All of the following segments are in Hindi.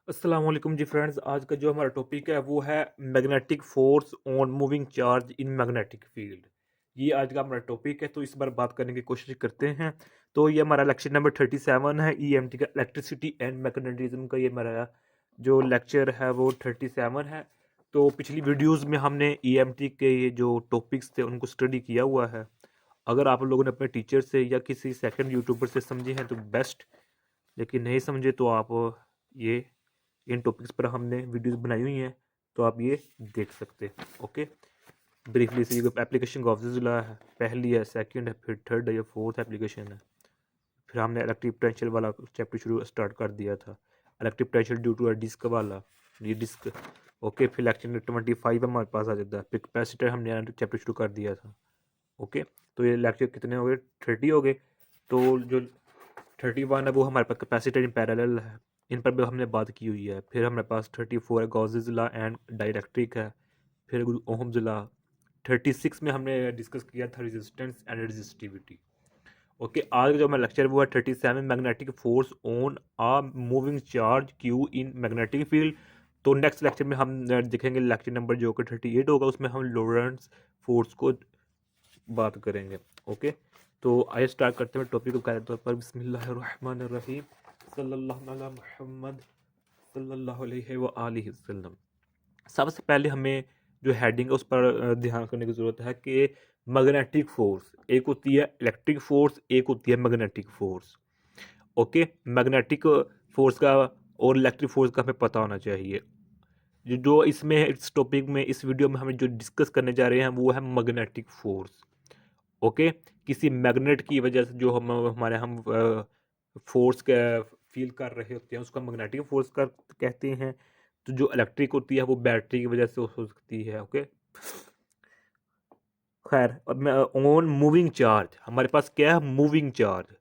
अस्सलाम वालेकुम जी फ्रेंड्स। आज का जो हमारा टॉपिक है वो है magnetic force on moving charge in magnetic field. ये आज का हमारा टॉपिक है, तो इस बार बात करने की कोशिश करते हैं। तो ये हमारा लेक्चर नंबर 37 है, ईएमटी का इलेक्ट्रिसिटी एंड मैग्नेटिज्म का। ये हमारा जो लेक्चर है वो 37 है। तो पिछली वीडियोज़ में हमने ईएमटी के ये जो टॉपिक्स थे उनको स्टडी किया हुआ है। अगर आप लोगों ने अपने टीचर से या किसी सेकंड यूट्यूबर से समझे हैं तो बेस्ट, लेकिन नहीं समझे तो आप ये इन टॉपिक्स पर हमने वीडियोस बनाई हुई हैं, तो आप ये देख सकते हैं। ओके, ब्रीफली से ये एप्लीकेशन का ऑब्जेक्टिव है, पहली है, सेकंड है, फिर थर्ड है, या फोर्थ एप्लीकेशन है। फिर हमने इलेक्ट्रिक पोटेंशियल वाला चैप्टर शुरू स्टार्ट कर दिया था, electric potential due to a disc वाला, ये डिस्क। ओके, फिर लेक्चर 25 हमारे पास आ जाता है, फिर कैपेसिटर हमने चैप्टर शुरू कर दिया था। ओके, तो ये लेक्चर कितने हो गए? 30 हो गए। तो जो 31 है वो हमारे पास कैपेसिटर इन पैरेलल है, इन पर भी हमने बात की हुई है। फिर हमारे पास 34 है, गॉसेस लॉ एंड डाइलेक्ट्रिक है। फिर ओहम्स लॉ। 36 में हमने डिस्कस किया था रेजिस्टेंस एंड रेजिस्टिविटी। ओके, आज का जो हमारा लेक्चर वो है 37, magnetic force on a moving charge Q in magnetic field. तो नेक्स्ट लेक्चर में हम देखेंगे लेक्चर नंबर जो कि 38 होगा, उसमें हम लोरेंट्ज फोर्स को बात करेंगे। ओके, तो आइए स्टार्ट करते हैं टॉपिक को कायदे तौर पर। बिस्मिल्लाहिर्रहमानिर्रहीम, सल्लल्लाहु अला मुहम्मद सल्लल्लाहु अलैहि व आलिहि वसल्लम। सबसे पहले हमें जो हेडिंग है उस पर ध्यान करने की ज़रूरत है कि मैग्नेटिक फोर्स एक होती है इलेक्ट्रिक फोर्स, एक होती है magnetic force. Okay, magnetic force का और इलेक्ट्रिक फोर्स का हमें पता होना चाहिए। जो इसमें इस टॉपिक में इस वीडियो में हमें जो डिस्कस करने जा रहे हैं वो है मैग्नेटिक फोर्स। ओके, किसी मैग्नेट की वजह से जो हम फोर्स का फील कर रहे होते हैं उसको मैग्नेटिक फोर्स कर कहते हैं। तो जो इलेक्ट्रिक होती है वो बैटरी की वजह से हो सकती है। ओके, खैर, अब ऑन मूविंग चार्ज हमारे पास क्या है? Moving charge.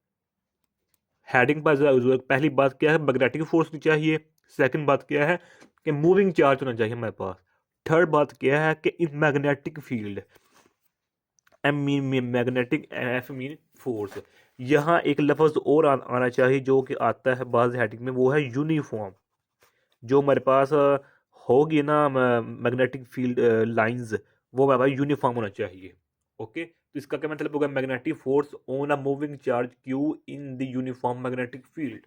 हेडिंग पर पहली बात क्या है? मैग्नेटिक फोर्स होनी चाहिए। सेकंड बात क्या है कि मूविंग चार्ज होना चाहिए हमारे पास। थर्ड बात क्या है कि in magnetic field, M mean magnetic, F mean force. यहाँ एक लफ्ज़ और आना चाहिए जो कि आता है बाज हेडिंग में, वो है यूनिफॉर्म। जो हमारे पास होगी ना मैग्नेटिक फील्ड लाइंस, वो हमारे पास यूनिफॉर्म होना चाहिए। ओके, तो इसका क्या मतलब होगा? Magnetic force on a moving charge Q in the uniform magnetic field.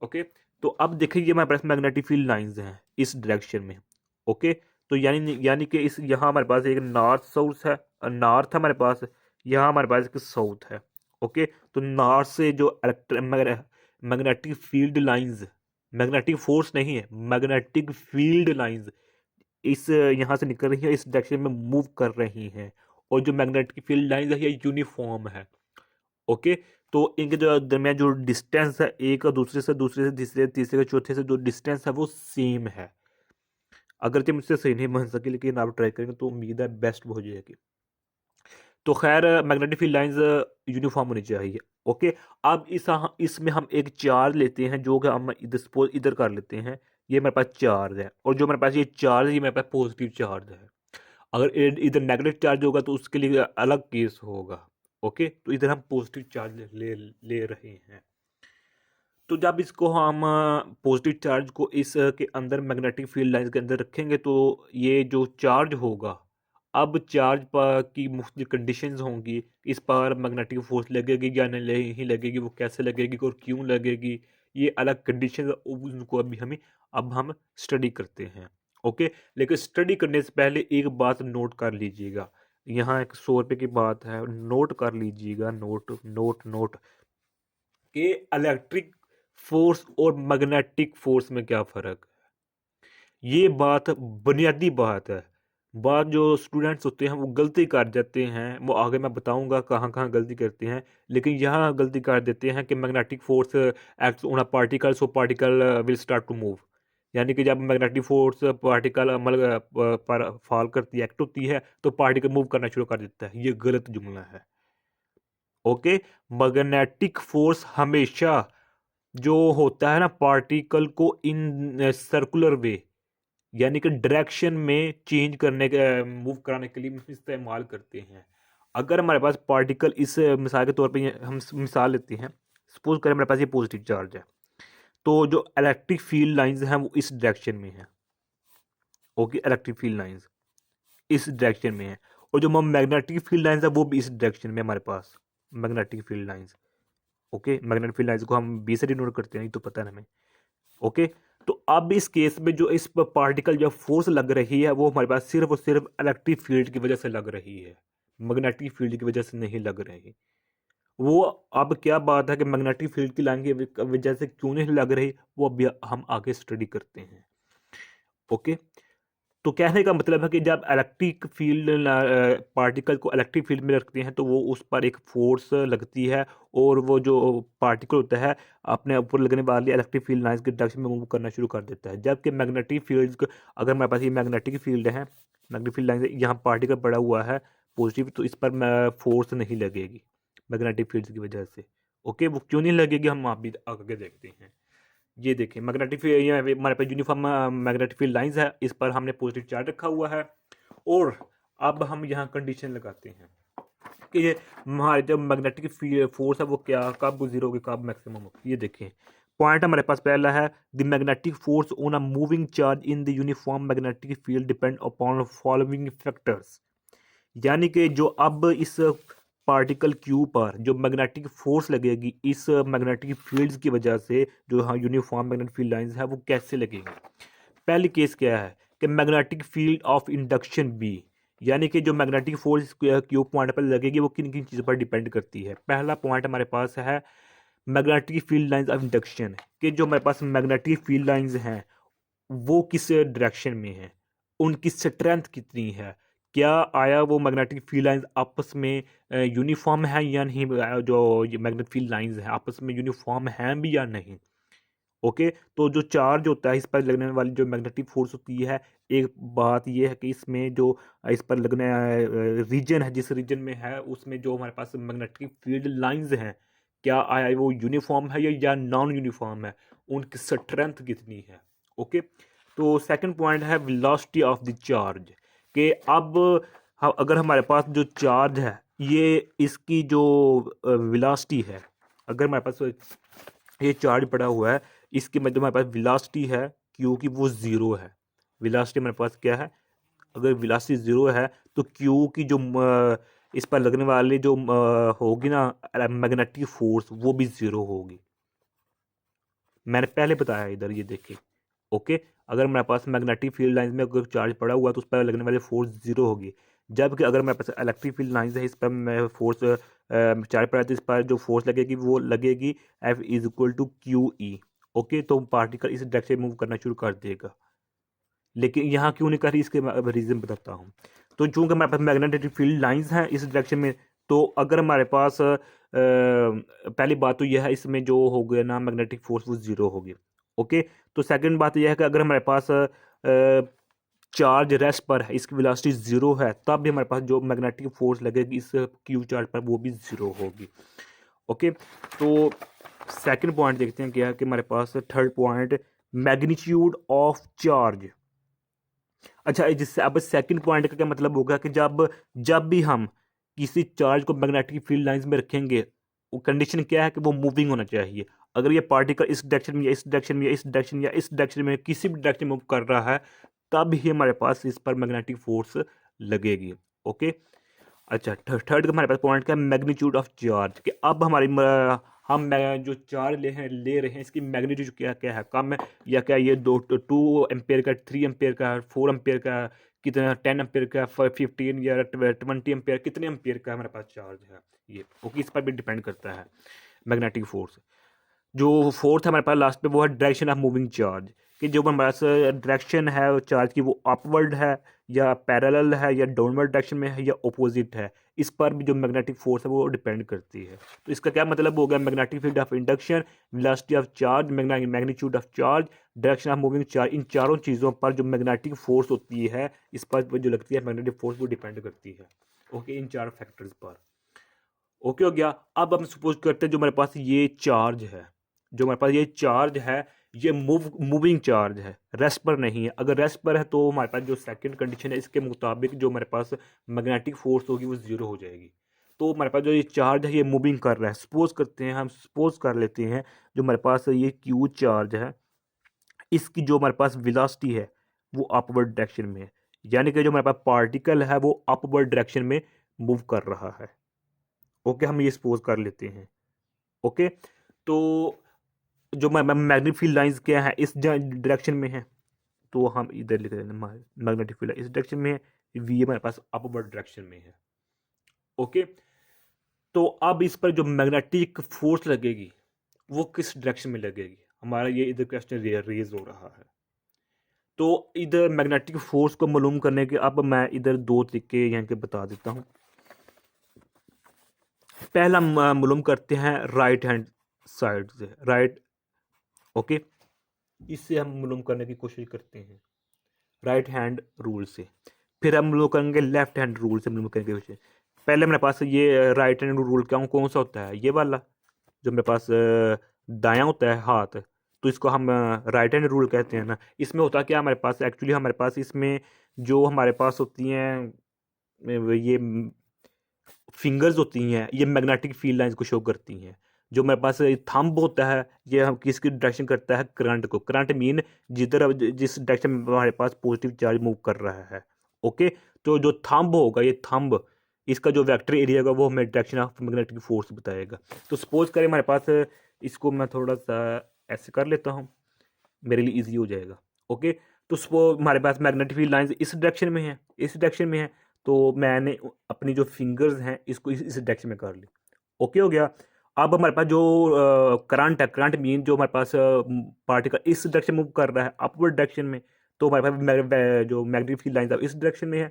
Okay, तो अब देखिए ये हमारे पास मैग्नेटिक फील्ड लाइंस हैं इस डायरेक्शन में। ओके, तो यानी कि इस यहाँ हमारे पास एक नॉर्थ साउथ है, नॉर्थ हमारे पास, यहाँ हमारे पास एक साउथ है। ओके, तो नॉर्थ से जो magnetic field lines, magnetic force नहीं है, मैग्नेटिक फील्ड लाइंस इस यहाँ से निकल रही है, इस डायरेक्शन में मूव कर रही हैं। और जो मैग्नेटिक फील्ड लाइंस है ये यूनिफॉर्म है। ओके, तो इनके जो दरमियान जो डिस्टेंस है, एक और दूसरे से तीसरे, तीसरे के चौथे से जो डिस्टेंस है वो सेम है। अगरचे मुझसे सही नहीं बन सकी, लेकिन आप ट्राई करेंगे तो उम्मीद है बेस्ट हो जाएगी। तो खैर, मैग्नेटिक फील्ड लाइंस यूनिफॉर्म होनी चाहिए। ओके, अब इसमें हम एक चार्ज लेते हैं जो कि हम इधर सपोज इधर कर लेते हैं। ये मेरे पास चार्ज है, और जो मेरे पास ये चार्ज है ये मेरे पास पॉजिटिव चार्ज है। अगर इधर नेगेटिव चार्ज होगा तो उसके लिए अलग केस होगा। ओके, तो इधर हम पॉजिटिव चार्ज ले रहे हैं। तो जब इसको हम पॉजिटिव चार्ज को इस के अंदर मैग्नेटिक फील्ड लाइंस के अंदर रखेंगे तो ये जो चार्ज होगा, अब चार्ज पर की मुख्तलिफ कंडीशंस होंगी। इस पर मैग्नेटिक फोर्स लगेगी या नहीं लगेगी, वो कैसे लगेगी और क्यों लगेगी, ये अलग कंडीशंस उनको अभी अब हम स्टडी करते हैं। ओके, लेकिन स्टडी करने से पहले एक बात नोट कर लीजिएगा। यहाँ एक 100 रुपये की बात है, नोट कर लीजिएगा, नोट नोट नोट कि इलेक्ट्रिक फोर्स और मैग्नेटिक फोर्स में क्या फ़र्क है। ये बात बुनियादी बात है। बात जो स्टूडेंट्स होते हैं वो गलती कर जाते हैं, वो आगे मैं बताऊंगा कहाँ कहाँ गलती करते हैं। लेकिन यहाँ गलती कर देते हैं कि magnetic force acts on a particle, so particle will start to move. यानी कि जब मैग्नेटिक फोर्स पार्टिकल पर फॉल करती है, एक्ट होती है, तो पार्टिकल मूव करना शुरू कर देता है। ये गलत जुमला है। ओके, मैग्नेटिक फोर्स हमेशा जो होता है ना पार्टिकल को इन सर्कुलर वे, यानी कि डायरेक्शन में चेंज करने के, मूव कराने के लिए इस्तेमाल करते हैं। अगर हमारे पास पार्टिकल इस मिसाल के तौर पे हम मिसाल लेते हैं, सपोज करें मेरे पास ये पॉजिटिव चार्ज है, तो जो इलेक्ट्रिक फील्ड लाइंस हैं वो इस डायरेक्शन में है। ओके, इलेक्ट्रिक फील्ड लाइंस इस डायरेक्शन में है, और जो मैग्नेटिक फील्ड लाइंस है वो भी इस डायरेक्शन में हमारे पास magnetic field lines. Okay, magnetic field lines को हम बी से डिनोट करते हैं, ये तो पता है हमें। ओके, तो अब इस केस में जो इस पर पार्टिकल जो फोर्स लग रही है वो हमारे पास सिर्फ और सिर्फ इलेक्ट्रिक फील्ड की वजह से लग रही है, मैग्नेटिक फील्ड की वजह से नहीं लग रही वो। अब क्या बात है कि मैग्नेटिक फील्ड की लाइन की वजह से क्यों नहीं लग रही, वो अभी हम आगे स्टडी करते हैं। ओके, तो कहने का मतलब है कि जब इलेक्ट्रिक फील्ड पार्टिकल को इलेक्ट्रिक फील्ड में रखते हैं तो वो उस पर एक फोर्स लगती है, और वो जो पार्टिकल होता है अपने ऊपर लगने वाली इलेक्ट्रिक फील्ड लाइंस के डायरेक्शन में मूव करना शुरू कर देता है। जबकि मैग्नेटिक फील्ड, अगर हमारे पास ये मैग्नेटिक फील्ड है, मैग्नेटिक फील्ड लाइन यहाँ पार्टिकल पड़ा हुआ है पॉजिटिव, तो इस पर फोर्स नहीं लगेगी मैग्नेटिक फील्ड की वजह से। ओके, वो क्यों नहीं लगेगी हम आप भी आगे देखते हैं। ये देखें, मैग्नेटिक फील्ड ये हमारे पास यूनिफॉर्म मैग्नेटिक फील्ड लाइंस है, इस पर हमने पॉजिटिव चार्ज रखा हुआ है। और अब हम यहाँ कंडीशन लगाते हैं कि ये हमारे जो मैग्नेटिक फोर्स है वो क्या कब जीरो होगी कब मैक्सिमम होगी। ये देखें, पॉइंट हमारे पास पहला है, the magnetic force on a moving charge in the uniform magnetic field depend upon following factors. यानी कि जो अब इस पार्टिकल क्यू पर जो मैग्नेटिक फोर्स लगेगी इस मैग्नेटिक फील्ड्स की वजह से, जो हाँ यूनिफॉर्म मैग्नेटिक फील्ड लाइंस है, वो कैसे लगेगी। पहली केस क्या है कि magnetic field of induction B, यानी कि जो मैग्नेटिक फोर्स क्यू पॉइंट पर लगेगी वो किन किन चीज़ों पर डिपेंड करती है। पहला पॉइंट हमारे पास है magnetic field lines of induction, कि जो हमारे पास मैग्नेटिक फील्ड लाइंस हैं वो किस डायरेक्शन में है, उनकी स्ट्रेंथ कितनी है, क्या आया वो मैग्नेटिक फील्ड लाइंस आपस में यूनिफॉर्म है या नहीं, जो मैग्नेटिक फील्ड लाइंस हैं आपस में यूनिफॉर्म हैं भी या नहीं। ओके, तो जो चार्ज होता है इस पर लगने वाली जो मैग्नेटिक फोर्स होती है, एक बात ये है कि इसमें जो इस पर लगने रीजन है, जिस रीजन में है उसमें जो हमारे पास मैग्नेटिक फील्ड लाइंस हैं, क्या आया वो यूनिफॉर्म है या नॉन यूनिफॉर्म है, उनकी स्ट्रेंथ कितनी है। ओके, तो सेकंड पॉइंट है वेलोसिटी ऑफ द चार्ज, कि अब अगर हमारे पास जो चार्ज है ये इसकी जो वेलोसिटी है, अगर हमारे पास ये चार्ज पड़ा हुआ है, इसकी मतलब हमारे पास वेलोसिटी है क्यू की वो ज़ीरो है। वेलोसिटी हमारे पास क्या है, अगर वेलोसिटी ज़ीरो है तो क्यू की जो इस पर लगने वाली जो होगी ना मैग्नेटिक फोर्स वो भी ज़ीरो होगी। मैंने पहले बताया इधर, ये देखिए। ओके, अगर मेरे पास मैग्नेटिक फील्ड लाइंस में अगर चार्ज पड़ा हुआ तो उस पर लगने वाली फोर्स जीरो होगी। जबकि अगर मेरे पास इलेक्ट्रिक फील्ड लाइंस है, इस पर मैं फोर्स चार्ज पड़ा है तो इस पर जो फोर्स लगेगी वो लगेगी F is equal to Q E. Okay, तो पार्टिकल इस डायरेक्शन में मूव करना शुरू कर देगा, लेकिन यहाँ क्यों नहीं कर रही, इसके मैं रीज़न बताता हूँ। तो चूंकि हमारे पास मैग्नेटिक फील्ड लाइंस हैं इस डायरेक्शन में, तो अगर हमारे पास पहली बात तो यह है इसमें जो हो गया ना मैग्नेटिक फोर्स वो ज़ीरो होगी। ओके, तो सेकंड बात यह है कि अगर हमारे पास चार्ज रेस्ट पर है, इसकी वेलोसिटी ज़ीरो है, तब भी हमारे पास जो मैग्नेटिक फोर्स लगेगी इस क्यू चार्ज पर वो भी ज़ीरो होगी। ओके, तो सेकंड पॉइंट देखते हैं क्या है कि हमारे पास third point magnitude of charge. अच्छा, जिससे अब सेकंड पॉइंट का क्या मतलब होगा कि जब जब भी हम किसी चार्ज को मैग्नेटिक फील्ड लाइंस में रखेंगे, वो कंडीशन क्या है कि वो मूविंग होना चाहिए। अगर ये पार्टिकल इस डायरेक्शन में या इस डायरेक्शन में या इस डायरेक्शन या इस डायरेक्शन में किसी भी डायरेक्शन में मूव कर रहा है, तब ही हमारे पास इस पर मैग्नेटिक फोर्स लगेगी। ओके, अच्छा, थर्ड का हमारे पास पॉइंट क्या है मैग्नीट्यूड ऑफ चार्ज, कि अब हमारी जो चार्ज ले रहे हैं इसकी मैग्नीट्यूड क्या क्या है, कम है या क्या, ये 2 एम्पेयर का, 3 एम्पेयर का, 4 एम्पेयर का, कितना 10 एम्पेयर का, 15 या 20 एम्पेयर, कितने एम्पेयर का हमारे पास चार्ज है ये। ओके, इस पर भी डिपेंड करता है मैग्नेटिक फोर्स। जो फोर्थ हमारे पास लास्ट पे वो है डायरेक्शन ऑफ मूविंग चार्ज, कि जो हमारे पास डायरेक्शन है चार्ज की वो अपवर्ड है या पैरेलल है या डाउनवर्ड डायरेक्शन में है या ऑपोजिट है, इस पर भी जो मैग्नेटिक फोर्स है वो डिपेंड करती है। तो इसका क्या मतलब हो गया, magnetic field of induction, velocity of charge, magnitude of charge, direction of moving charge, इन चारों चीज़ों पर जो मैग्नेटिक फोर्स होती है इस पर जो लगती है मैग्नेटिक फोर्स वो डिपेंड करती है। ओके, इन चार फैक्टर्स पर। ओके हो गया। अब हम सपोज करते हैं जो हमारे पास ये चार्ज है, जो हमारे पास ये चार्ज है ये मूविंग चार्ज है, रेस्ट पर नहीं है। अगर रेस्ट पर है तो हमारे पास जो सेकंड कंडीशन है इसके मुताबिक जो हमारे पास मैग्नेटिक फोर्स होगी वो जीरो हो जाएगी। तो हमारे पास जो ये चार्ज है ये मूविंग कर रहा है। सपोज करते हैं, हम सपोज कर लेते हैं जो हमारे पास ये क्यू चार्ज है, इसकी जो हमारे पास वेलोसिटी है वो अपवर्ड डायरेक्शन में है, यानी कि जो हमारे पास पार्टिकल है वो अपवर्ड डायरेक्शन में मूव कर रहा है। ओके, हम ये सपोज कर लेते हैं। ओके, तो जो मैग्नेटिक फील्ड लाइंस क्या है, इस डायरेक्शन में है, तो हम इधर लिख देंगे मैग्नेटिक फील्ड इस डायरेक्शन में है, वी हमारे पास अपवर्ड डायरेक्शन में है। ओके, तो अब इस पर जो मैग्नेटिक फोर्स लगेगी वो किस डायरेक्शन में लगेगी, हमारा ये इधर क्वेश्चन रेज हो रहा है। तो इधर मैग्नेटिक फोर्स को मालूम करने के अब मैं इधर दो तरीके यहाँ के बता देता हूँ। पहला मालूम करते हैं राइट हैंड साइड से, राइट। ओके, इससे हम मालूम करने की कोशिश करते हैं राइट हैंड रूल से, फिर हम लोग करेंगे लेफ्ट हैंड रूल से मालूम करने की कोशिश। पहले मेरे पास ये राइट हैंड रूल क्या कौन सा होता है, ये वाला जो मेरे पास दायां होता है हाथ, तो इसको हम राइट हैंड रूल कहते हैं ना। इसमें होता क्या हमारे पास, एक्चुअली हमारे पास इसमें जो हमारे पास होती हैं ये फिंगर्स होती हैं, ये मैग्नेटिक फील्ड लाइंस को शो करती हैं। जो मेरे पास थंब होता है ये हम किसकी डायरेक्शन करता है, करंट को। करंट मीन जिधर जिस डायरेक्शन में हमारे पास पॉजिटिव चार्ज मूव कर रहा है। ओके, तो जो थंब होगा, ये थंब, इसका जो वेक्टर एरिया होगा वो हमें डायरेक्शन ऑफ मैग्नेटिक फोर्स बताएगा। तो सपोज करें हमारे पास, इसको मैं थोड़ा सा ऐसे कर लेता हूँ, मेरे लिए इजी हो जाएगा। ओके, तो सपोज हमारे पास मैग्नेटिक फील्ड लाइंस इस डायरेक्शन में है, इस डायरेक्शन में है, तो मैंने अपनी जो फिंगर्स हैं इसको इस डायरेक्शन में कर ली। ओके हो गया। अब हमारे पास जो करंट है, करंट मीन जो हमारे पास पार्टिकल इस डायरेक्शन मूव कर रहा है अपवर्ड डायरेक्शन में, तो हमारे पास जो मैग्नेटिक फील्ड लाइंस है इस डायरेक्शन में है,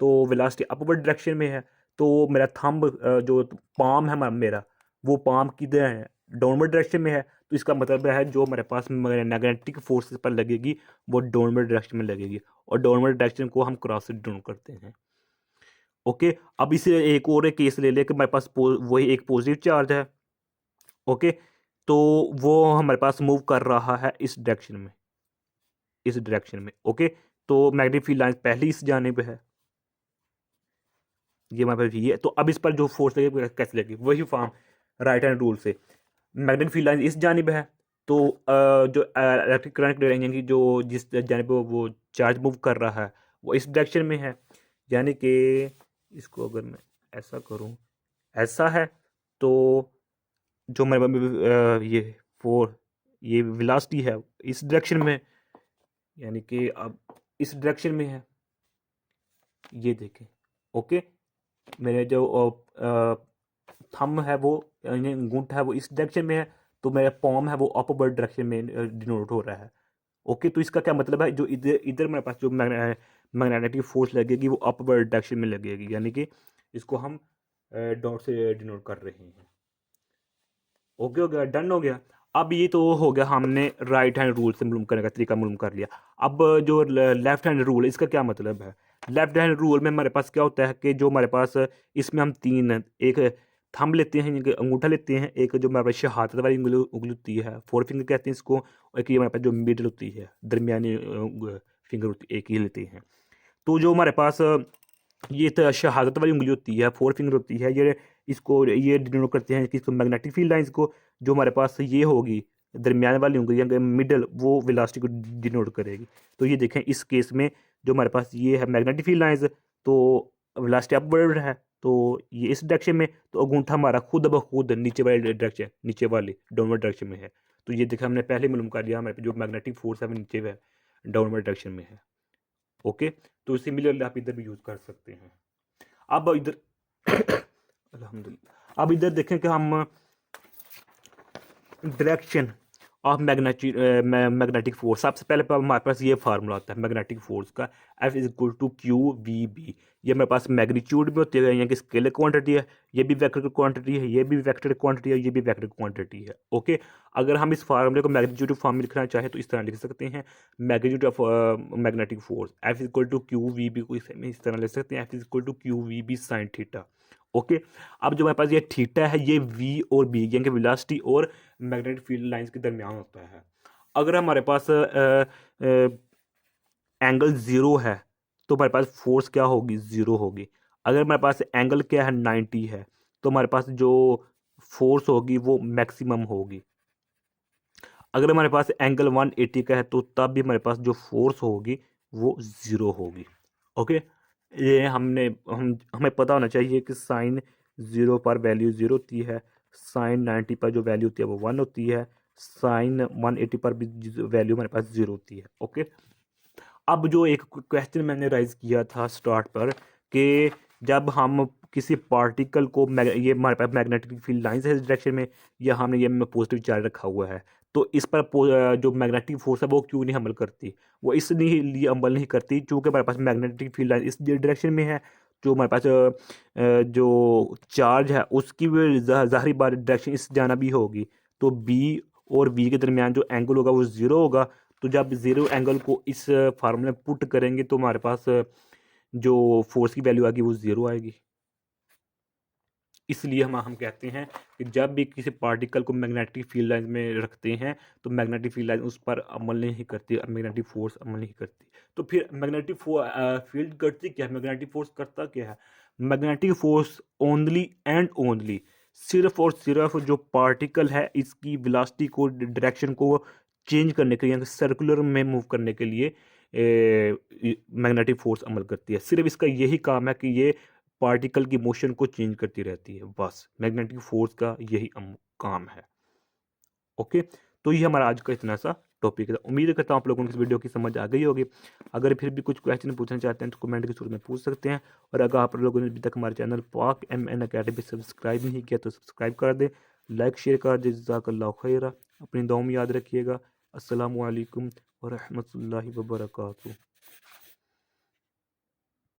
तो वेलोसिटी अपवर्ड डायरेक्शन में है। तो मेरा थंब जो पाम है मेरा, वो पाम किधर है, डाउनवर्ड डायरेक्शन में है। तो इसका मतलब है जो हमारे पास मैग्नेटिक फोर्सेस पर लगेगी वो डाउनवर्ड डायरेक्शन में लगेगी, और डाउनवर्ड डायरेक्शन को हम क्रॉस से डिनोट करते हैं। ओके, अब इसे एक और एक केस ले ले कि हमारे पास वही एक पॉजिटिव चार्ज है। ओके, तो वो हमारे पास मूव कर रहा है इस डायरेक्शन में, इस डायरेक्शन में। ओके, तो मैग्नेटिक फील्ड लाइन पहले इस जाने पे है, ये हमारे पास ये है। तो अब इस पर जो फोर्स लगेगी कैसे लगेगी, वही फॉर्म राइट हैंड रूल से। मैग्नेटिक फील्ड लाइन इस जानिब है, तो जो इलेक्ट्रिक करंट यानी कि जो जिस जानिब वो चार्ज मूव कर रहा है वो इस डायरेक्शन में है, यानी कि इसको अगर मैं ऐसा करूं, ऐसा है, तो जो मेरे ये ये वेलोसिटी है इस डायरेक्शन में, यानी कि अब इस डायरेक्शन में है, ये देखें। ओके, मेरे जो थंब है वो यानी अंगूठा है वो इस डायरेक्शन में है, तो मेरा पॉम है वो अपवर्ड डायरेक्शन में डिनोट हो रहा है। ओके, तो इसका क्या मतलब है, जो इधर इधर मेरे पास जो मैग्नेटिक फोर्स लगेगी वो अपवर्ड डायरेक्शन में लगेगी, यानी कि इसको हम डॉट से डिनोट कर रहे हैं। ओके हो गया, डन हो गया। अब ये तो हो गया, हमने राइट हैंड रूल से मालूम करने का तरीका मालूम कर लिया। अब जो लेफ्ट हैंड रूल है इसका क्या मतलब है। लेफ्ट हैंड रूल में हमारे पास क्या होता है कि जो हमारे पास इसमें हम तीन, एक थंब लेते हैं, एक अंगूठा लेते हैं, एक जो हमारे पास शहादत वाली उंगली उंगली होती है, फोर फिंगर कहते हैं इसको, और एक ये हमारे पास जो मिडिल होती है, दरमियानी फिंगर होती है, एक ही लेते हैं। तो जो हमारे पास ये तो शहादत वाली उंगली होती है, फोर फिंगर होती है, ये इसको ये डिनोट करते हैं कि इसको मैग्नेटिक फील्ड लाइंस को। जो हमारे पास ये होगी दरमियान वाली उंगली या मिडल, वो वेलोसिटी को डिनोट करेगी। तो ये देखें इस केस में जो हमारे पास ये है मैग्नेटिक फील्ड लाइंस, तो वेलोसिटी अपवर्ड है, तो ये इस डायरेक्शन में, तो अंगूठा हमारा खुद ब खुद नीचे वाली डायरेक्शन, नीचे वाली डाउनवर्ड डायरेक्शन में है। तो ये देखा हमने पहले मालूम कर लिया, हमारे पे जो मैग्नेटिक फोर्स है वो नीचे है, डाउनवर्ड डायरेक्शन में है। ओके, तो सिमिलरली आप इधर भी यूज कर सकते हैं। अब इधर अल्हम्दुलिल्लाह, अब इधर देखें कि हम डायरेक्शन ऑफ मैग्नेटिक फोर्स, सबसे पहले हमारे पास ये फार्मूला होता है मैग्नेटिक फोर्स का, F is equal to Q V B. ये मेरे पास मैग्नीट्यूड में होती है, यहाँ की स्केलर क्वांटिटी है, ये भी वेक्टर क्वांटिटी है, ये भी वेक्टर क्वांटिटी है, ये भी वेक्टर क्वांटिटी है। ओके, अगर हम इस फार्मूले को मैग्नीट्यूड फॉर्म में लिखना चाहें तो इस तरह लिख सकते हैं, magnitude of magnetic force F is equal to Q V B को इस तरह लिख सकते हैं, F is equal to Q V B sine theta. Okay, अब जो हमारे पास ये थीटा है ये वी और बी यानी कि वेलोसिटी और मैग्नेटिक फील्ड लाइंस के दरमियान होता है। अगर हमारे पास एंगल ज़ीरो है तो हमारे पास फोर्स क्या होगी, ज़ीरो होगी। अगर हमारे पास एंगल क्या है, 90 है, तो हमारे पास जो फोर्स होगी वो मैक्सिमम होगी। अगर हमारे पास एंगल 180 का है तो तब भी हमारे पास जो फोर्स होगी वो ज़ीरो होगी। ओके, ये हमें पता होना चाहिए कि साइन 0 पर वैल्यू 0 होती है, साइन 90 पर जो वैल्यू होती है वो 1 होती है, साइन 180 पर भी वैल्यू हमारे पास 0 होती है। ओके, अब जो एक क्वेश्चन मैंने राइज किया था स्टार्ट पर कि जब हम किसी पार्टिकल को ये हमारे पास मैग्नेटिक फील्ड लाइंस है इस डायरेक्शन में, या हमने ये पॉजिटिव चार्ज रखा हुआ है, तो इस पर जो मैग्नेटिक फोर्स है वो क्यों नहीं अमल करती? वो इसलिए अमल नहीं करती क्योंकि हमारे पास मैग्नेटिक फील्ड लाइन इस डायरेक्शन में है। जो हमारे पास जो चार्ज है उसकी भी ज़ाहिरी बात डायरेक्शन इस जाना भी होगी, तो बी और बी के दरमियान जो एंगल होगा वो ज़ीरो होगा। तो जब ज़ीरो एंगल को इस फार्मूले में पुट करेंगे तो हमारे पास जो फोर्स की वैल्यू आएगी वो ज़ीरो आएगी। इसलिए हम कहते हैं कि जब भी किसी पार्टिकल को मैग्नेटिक फील्ड लाइन में रखते हैं तो मैग्नेटिक फील्ड लाइन उस पर अमल नहीं करती, मैग्नेटिक फोर्स अमल नहीं करती। तो फिर मैग्नेटिक फील्ड करती क्या है, मैग्नेटिक फोर्स करता क्या है? Magnetic force only and only, सिर्फ और सिर्फ जो पार्टिकल है इसकी वेलोसिटी को, डायरेक्शन को चेंज करने के लिए, सर्कुलर में मूव करने के लिए मैग्नेटिक फोर्स अमल करती है। सिर्फ इसका यही काम है कि ये पार्टिकल की मोशन को चेंज करती रहती है, बस मैग्नेटिक फोर्स का यही काम है। ओके, तो ये हमारा आज का इतना सा टॉपिक है। उम्मीद करता हूँ आप लोगों को इस वीडियो की समझ आ गई होगी। अगर फिर भी कुछ क्वेश्चन पूछना चाहते हैं तो कमेंट के सूरत में पूछ सकते हैं। और अगर आप लोगों ने अभी तक हमारे चैनल पाक MN अकेडमी सब्सक्राइब नहीं किया तो सब्सक्राइब कर दें, लाइक शेयर कर दें। जज़ाकल्लाहु खैरा। अपनी दुआ में याद रखिएगा। अस्सलामु अलैकुम व रहमतुल्लाहि व बरकातुहू।